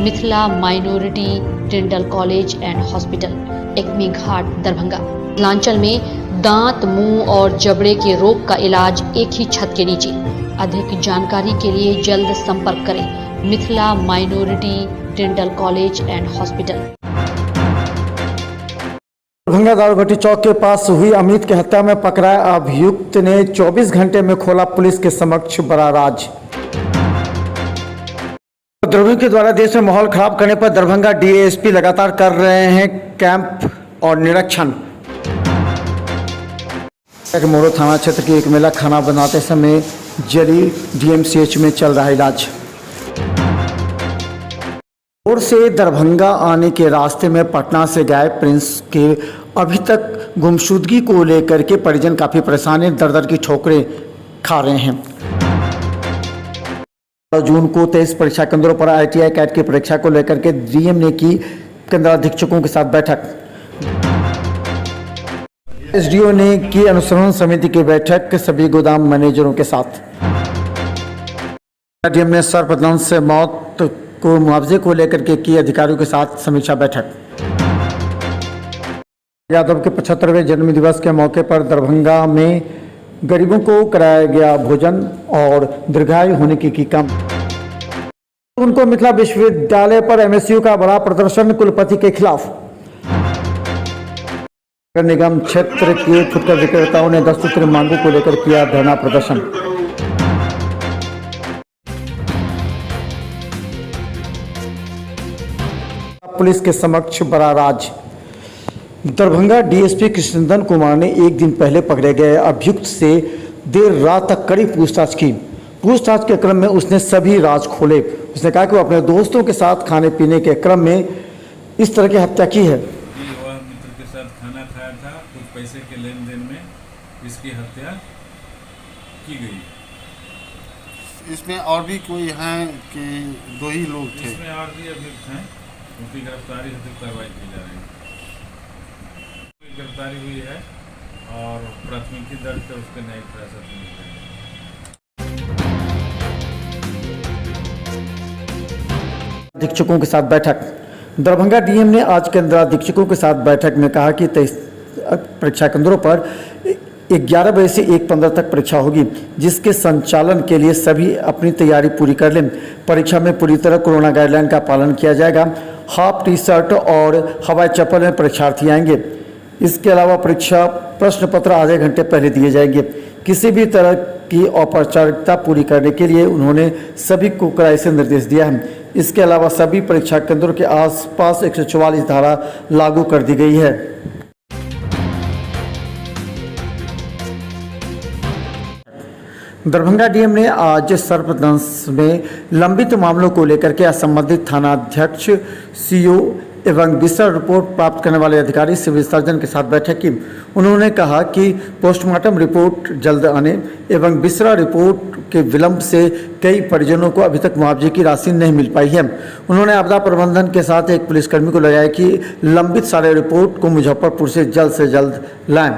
Mithila minority dental college and hospital, Ekmi Ghat, Darbhanga. Mithilanchal में दांत, मुंह और जबड़े के रोग का इलाज एक ही छत के नीचे। अधिक जानकारी के लिए जल्द संपर्क करें Mithila minority dental college and hospital. Darbhanga Darubhatti Chowk के पास हुई अमित की हत्या में पकड़ाए अभियुक्त ने 24 घंटे में खोला पुलिस के समक्ष बड़ा राज। द्रोहियों के द्वारा देश में माहौल खराब करने पर दरभंगा डीएसपी लगातार कर रहे हैं कैंप और निरीक्षण। मोरो थाना क्षेत्र की एक महिला खाना बनाते समय जली, डीएमसीएच में चल रहा इलाज। और से दरभंगा आने के रास्ते में पटना से गायब प्रिंस के अभी तक गुमशुदगी को लेकर के परिजन काफी परेशान हैं, दर दर की ठोकरें खा रहे हैं। 12 जून को 23 परीक्षा केंद्रों पर ITI कैट की परीक्षा को लेकर के डीएम ने की केंद्राधीक्षकों के साथ बैठक। एसडीओ ने की अनुसंधान समिति की बैठक सभी गोदाम मैनेजरों के साथ। डीएम ने सर्पदंश से मौत को मुआवजे को लेकर के की अधिकारियों के साथ समीक्षा बैठक। यादव के 75वें जन्म दिवस के मौके पर दरभंगा में गरीबों को कराया गया भोजन और दीर्घायु होने की कम। उनको मिथिला विश्वविद्यालय पर एमएसयू का बड़ा प्रदर्शन कुलपति के खिलाफ। नगर निगम क्षेत्र के फुटकर विक्रेताओं ने 10 सूत्री मांगों को लेकर किया धरना प्रदर्शन। पुलिस के समक्ष बड़ा राज। दरभंगा डीएसपी कृष्णनंदन कुमार ने एक दिन पहले पकड़े गए अभियुक्त से देर रात तक कड़ी पूछताछ की। पूछताछ के क्रम में उसने सभी राज खोले। उसने कहा कि वो अपने दोस्तों के साथ खाने पीने के क्रम में इस तरह की हत्या की है। वह मित्र के साथ खाना खाया था, कुछ पैसे के लेन देन में इसकी हत्या की गई। इसमें और भी कोई हैं कि 2 ही लोग थे? इसमें और भी अभियुक्त हैं, उनकी गिरफ्तारी हेतु कार्रवाई की जा रही है। गिरफ्तारी हुई है और प्राथमिकी दर्ज कर उसके न्यायिक हिरासत में ली गई। अधीक्षकों के साथ बैठक। दरभंगा डीएम ने आज केंद्राधीक्षकों के साथ बैठक में कहा कि 23 परीक्षा केंद्रों पर 11 बजे से 1:15 तक परीक्षा होगी, जिसके संचालन के लिए सभी अपनी तैयारी पूरी कर लें। परीक्षा में पूरी तरह कोरोना गाइडलाइन का पालन किया जाएगा। हाफ टी शर्ट और हवाई चप्पल में परीक्षार्थी आएंगे। इसके अलावा परीक्षा प्रश्न पत्र आधे घंटे पहले दिए जाएंगे। किसी भी तरह की औपचारिकता पूरी करने के लिए उन्होंने सभी को कड़ाई से निर्देश दिया है। इसके अलावा सभी परीक्षा केंद्रों के आसपास 144 धारा लागू कर दी गई है। दरभंगा डीएम ने आज सर्पदंश में लंबित मामलों को लेकर के संबंधित थानाध्यक्ष, सीओ एवं विस्तृत रिपोर्ट प्राप्त करने वाले अधिकारी, सिविल सर्जन के साथ बैठक की। उन्होंने कहा कि पोस्टमार्टम रिपोर्ट जल्द आने एवं विस्तृत रिपोर्ट के विलंब से कई परिजनों को अभी तक मुआवजे की राशि नहीं मिल पाई है। उन्होंने आपदा प्रबंधन के साथ एक पुलिसकर्मी को लगाया कि लंबित सारे रिपोर्ट को मुजफ्फरपुर से जल्द लाएं।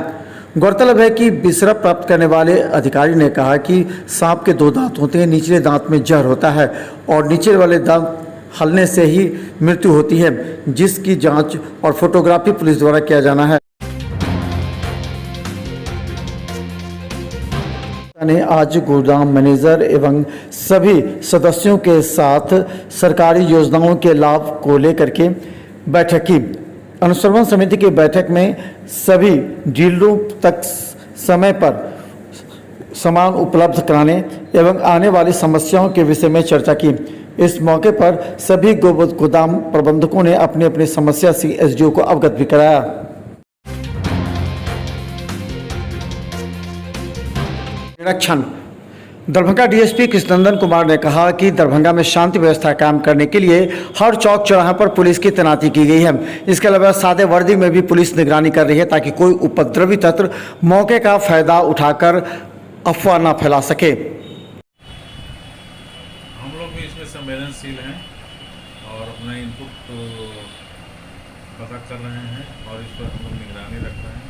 गौरतलब है कि विसरा प्राप्त करने वाले अधिकारी ने कहा कि सांप के 2 दांत होते हैं, निचले दांत में जहर होता है और नीचे वाले दांत हलने से ही मृत्यु होती है, जिसकी जांच और फोटोग्राफी पुलिस द्वारा किया जाना है। ने आज गोदाम मैनेजर एवं सभी सदस्यों के साथ सरकारी योजनाओं के लाभ को लेकर के बैठक की। अनुसंधान समिति की बैठक में सभी डीलरों तक समय पर सामान उपलब्ध कराने एवं आने वाली समस्याओं के विषय में चर्चा की। इस मौके पर सभी गोदाम प्रबंधकों ने अपनी अपनी समस्या से एसडीओ को अवगत भी कराया। निरीक्षण। दरभंगा डीएसपी कृष्णनंदन कुमार ने कहा कि दरभंगा में शांति व्यवस्था कायम करने के लिए हर चौक चौराहे पर पुलिस की तैनाती की गई है। इसके अलावा सादे वर्दी में भी पुलिस निगरानी कर रही है ताकि कोई उपद्रवी तत्व मौके का फायदा उठाकर अफवाह न फैला सके। हम लोग भी इसमें संवेदनशील हैं और अपना इनपुट पता कर रहे हैं और इस पर हम लोग निगरानी रख रहे हैं।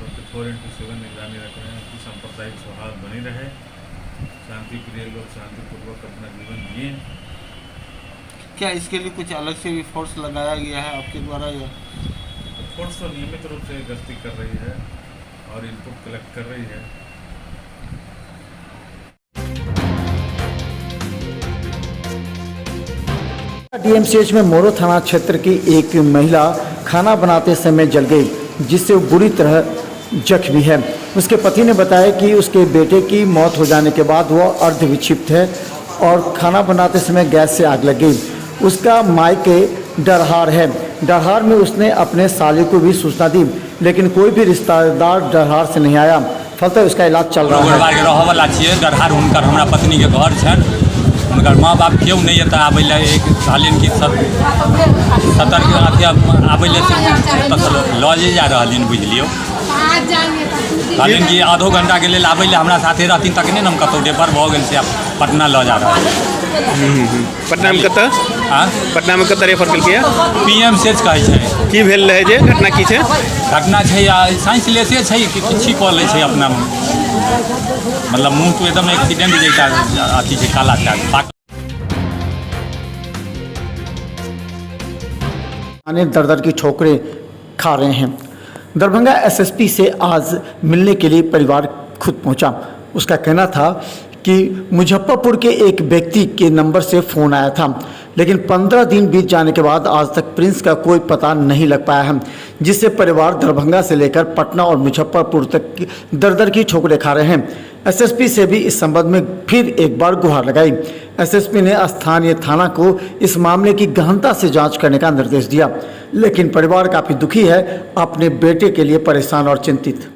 24/7 निगरानी रख रहे हैं कि सांप्रदायिक सौहार्द बनी रहे, शांति प्रिय लोग शांतिपूर्वक अपना जीवन जिए। क्या इसके लिए कुछ अलग से भी फोर्स लगाया गया है आपके द्वारा या? फोर्स तो नियमित रूप से गश्ती कर रही है और इनपुट कलेक्ट कर रही है। डीएमसीएच में मोरो थाना क्षेत्र की एक महिला खाना बनाते समय जल गई, जिससे वो बुरी तरह जख्मी है। उसके पति ने बताया कि उसके बेटे की मौत हो जाने के बाद वह अर्धविक्षिप्त है और खाना बनाते समय गैस से आग लग गई। उसका मायके डरहार है। डरहार में उसने अपने साले को भी सूचना दी, लेकिन कोई भी रिश्तेदार डरहार से नहीं आया। फलतः उसका इलाज चल रहा है। रहवला छियै डरहार, हुनकर हमरा पत्नी के घर छनि। हुनकर माँ बाप केओ नहीं एतऽ आबै लए, एक कहलिन कि 70 के अथी आबै लए लॉजे जा रहलिन, बुझलियो। कहलिन कि आधो घंटा के लेल आबै लए हमरा साथे रहथिन, तखने हम कतौ डेपर भऽ गेल से पटना लऽ जा रहल। पटना में कतऽ? पटना में कतऽ रेफर केलकै? PMCH कहै छै। की भेल रहै जे घटना की छै? घटना छै साइंस लेसे छै कि किछु कऽ लै छै अपना, मतलब मुँह तो एकदम एक्सीडेंट जैसा अथी छै, काला छै। दर दर की ठोकरें खा रहे हैं। दरभंगा एसएसपी से आज मिलने के लिए परिवार खुद पहुंचा। उसका कहना था कि मुजफ्फरपुर के एक व्यक्ति के नंबर से फ़ोन आया था, लेकिन 15 दिन बीत जाने के बाद आज तक प्रिंस का कोई पता नहीं लग पाया है, जिससे परिवार दरभंगा से लेकर पटना और मुजफ्फरपुर तक दर दर की ठोकरें खा रहे हैं। एसएसपी से भी इस संबंध में फिर एक बार गुहार लगाई। एसएसपी ने स्थानीय थाना को इस मामले की गहनता से जांच करने का निर्देश दिया, लेकिन परिवार काफ़ी दुखी है, अपने बेटे के लिए परेशान और चिंतित।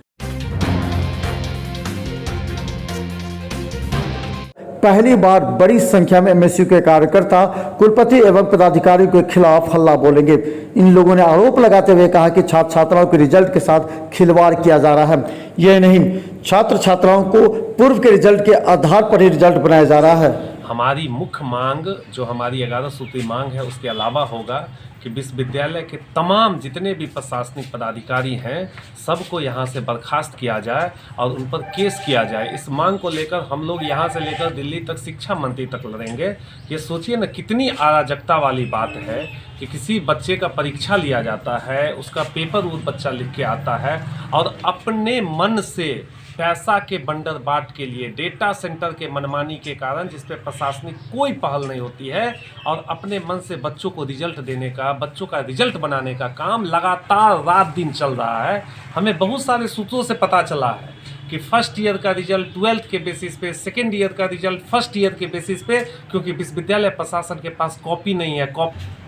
पहली बार बड़ी संख्या में एमएसयू के कार्यकर्ता कुलपति एवं पदाधिकारियों के खिलाफ हल्ला बोलेंगे। इन लोगों ने आरोप लगाते हुए कहा कि छात्र छात्राओं के रिजल्ट के साथ खिलवाड़ किया जा रहा है। यह नहीं, छात्र छात्राओं को पूर्व के रिजल्ट के आधार पर ही रिजल्ट बनाया जा रहा है। हमारी मुख्य मांग जो हमारी 11 सूत्री मांग है, उसके अलावा होगा कि विश्वविद्यालय के तमाम जितने भी प्रशासनिक पदाधिकारी हैं सबको यहाँ से बर्खास्त किया जाए और उन पर केस किया जाए। इस मांग को लेकर हम लोग यहाँ से लेकर दिल्ली तक शिक्षा मंत्री तक लड़ेंगे। ये सोचिए ना कितनी अराजकता वाली बात है कि किसी बच्चे का परीक्षा लिया जाता है, उसका पेपर वो बच्चा लिख के आता है और अपने मन से पैसा के बंडर बाट के लिए डेटा सेंटर के मनमानी के कारण, जिस पे प्रशासनिक कोई पहल नहीं होती है और अपने मन से बच्चों को रिजल्ट देने का, बच्चों का रिजल्ट बनाने का काम लगातार रात दिन चल रहा है। हमें बहुत सारे सूत्रों से पता चला है कि फर्स्ट ईयर का रिजल्ट 12th के बेसिस पे, सेकेंड ईयर का रिजल्ट फर्स्ट ईयर के बेसिस पे, क्योंकि विश्वविद्यालय प्रशासन के पास कॉपी नहीं है।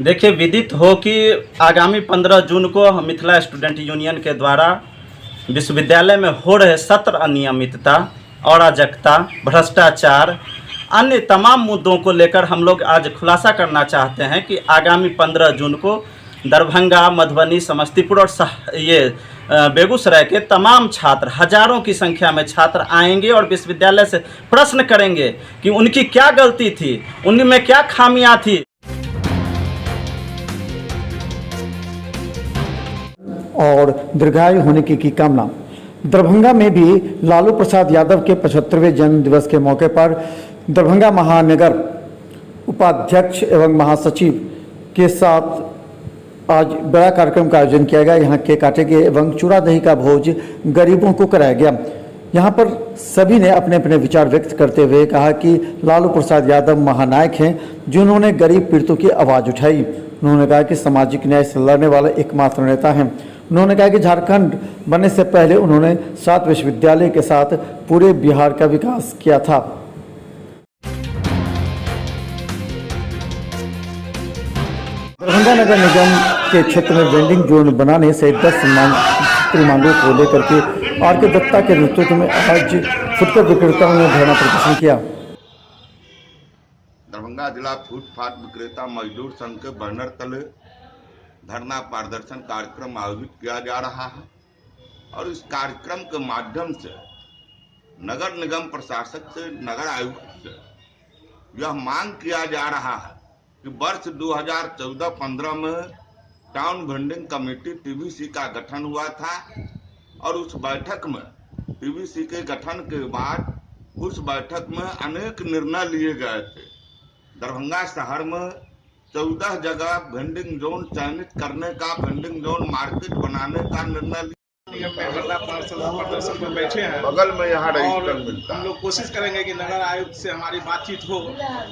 देखिए, विदित हो कि आगामी 15 जून को मिथिला स्टूडेंट यूनियन के द्वारा विश्वविद्यालय में हो रहे सत्र अनियमितता, अराजकता, भ्रष्टाचार, अन्य तमाम मुद्दों को लेकर हम लोग आज खुलासा करना चाहते हैं कि आगामी 15 जून को दरभंगा, मधुबनी, समस्तीपुर और बेगूसराय के तमाम छात्र, हजारों की संख्या में छात्र आएंगे और विश्वविद्यालय से प्रश्न करेंगे कि उनकी क्या गलती थी, उनमें क्या खामियां थी। और दीर्घायु होने की कामना। दरभंगा में भी लालू प्रसाद यादव के 75वें जन्म दिवस के मौके पर दरभंगा महानगर उपाध्यक्ष एवं महासचिव के साथ आज बड़ा कार्यक्रम का आयोजन किया गया। यहाँ केक काटे गए एवं चूड़ा दही का भोज गरीबों को कराया गया। यहाँ पर सभी ने अपने अपने विचार व्यक्त करते हुए कहा कि लालू प्रसाद यादव महानायक हैं, जिन्होंने गरीब पीड़ितों की आवाज़ उठाई। उन्होंने कहा कि सामाजिक न्याय से लड़ने वाला एकमात्र नेता हैं। उन्होंने कहा कि झारखंड बनने से पहले उन्होंने 7 विश्वविद्यालय के साथ पूरे बिहार का विकास किया था। दरभंगा नगर निगम के क्षेत्र में वेंडिंग जोन बनाने से 10 मांगों को लेकर के आर के दत्ता के नेतृत्व में आज फुटकर विक्रेताओं ने धरना प्रदर्शन किया। दरभंगा जिला फुटपाथ विक्रेता मजदूर संघ के बैनर तले धरना प्रदर्शन कार्यक्रम आयोजित किया जा रहा है और इस कार्यक्रम के माध्यम से नगर निगम प्रशासक से, नगर आयुक्त से यह मांग किया जा रहा है कि वर्ष 2014-15 में टाउन वेंडिंग कमेटी टीवीसी का गठन हुआ था और उस बैठक में टीवीसी के गठन के बाद उस बैठक में अनेक निर्णय लिए गए थे। दरभंगा शहर में 14 जगह वेंडिंग जोन चयनित करने का, वेंडिंग जोन मार्केट बनाने का निर्णय लिया। प्रदर्शन पर बैठे हैं, बगल में यहाँ और रजिस्टर मिलता हम है। लोग कोशिश करेंगे कि नगर आयुक्त से हमारी बातचीत हो।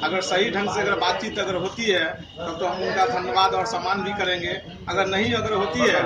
अगर सही ढंग से अगर बातचीत अगर होती है तब तो हम उनका धन्यवाद और सम्मान भी करेंगे। अगर नहीं अगर होती है